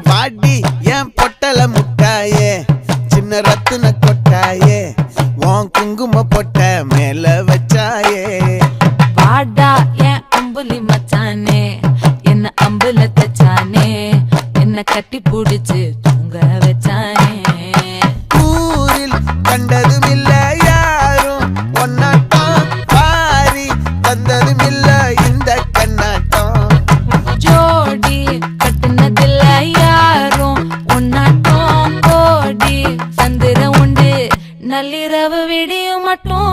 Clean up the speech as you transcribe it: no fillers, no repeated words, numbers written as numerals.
பாடி என் பொட்டல முட்டாயே சின்ன ரத்தின கொட்டாயே உன் குங்கும பொட்ட மேல வச்சாயே பாடா என் அம்புலி மச்சானே என்ன அம்புல தச்சானே என்ன கட்டி புடிச்சு தூங்க வச்சானே ஊரில் கண்டதும் இல்ல யாரும் ஒன்னாட்டம் பாரி தந்ததும் இல்ல இந்த கண்ணாட்டம் ஜோடி கட்டுனதில்ல யாரும் உன்னாட்டம் கோடி சந்திர உண்டு நள்ளிரவு விடியும் மட்டும்